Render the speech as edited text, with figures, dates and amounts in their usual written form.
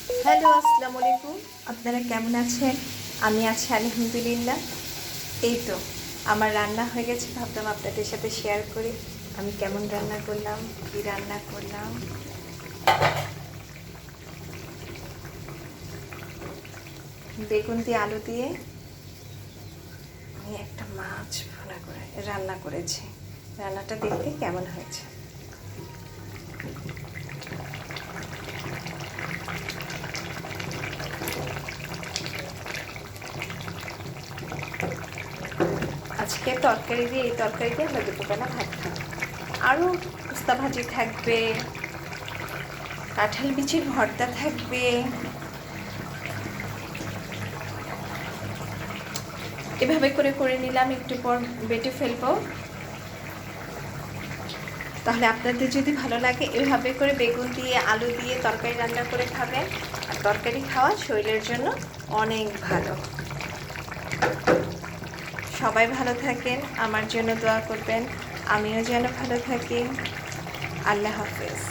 Hello, আসসালামু আলাইকুম। আপনারা কেমন আছেন? আমি আছি আলহামদুলিল্লাহ। এই তো আমার রান্না হয়ে গেছে, ভাবলাম আপনাদের সাথে শেয়ার করি আমি কেমন রান্না করলাম, কী রান্না করলাম। বেগুন দিয়ে আলু দিয়ে আমি একটা মাছ ভুনা করে রান্না করেছি। রান্নাটা দেখতে কেমন হয়েছে? আজকে তরকারি দিয়ে এই তরকারি দিয়ে আমরা দুপুরবেলা ভাত খাবো। আরও উস্তা ভাজি থাকবে, কাঁঠাল বিচির ভর্তা থাকবে। এভাবে করে করে নিলাম, একটু পর বেটে ফেলবো। তাহলে আপনাদের যদি ভালো লাগে এভাবে করে বেগুন দিয়ে আলু দিয়ে তরকারি রান্না করে খাবেন। আর তরকারি খাওয়া শরীরের জন্য অনেক ভালো। সবাই ভালো থাকেন, আমার জন্য দোয়া করবেন, আমিও যেন ভালো থাকি। আল্লাহ হাফেজ।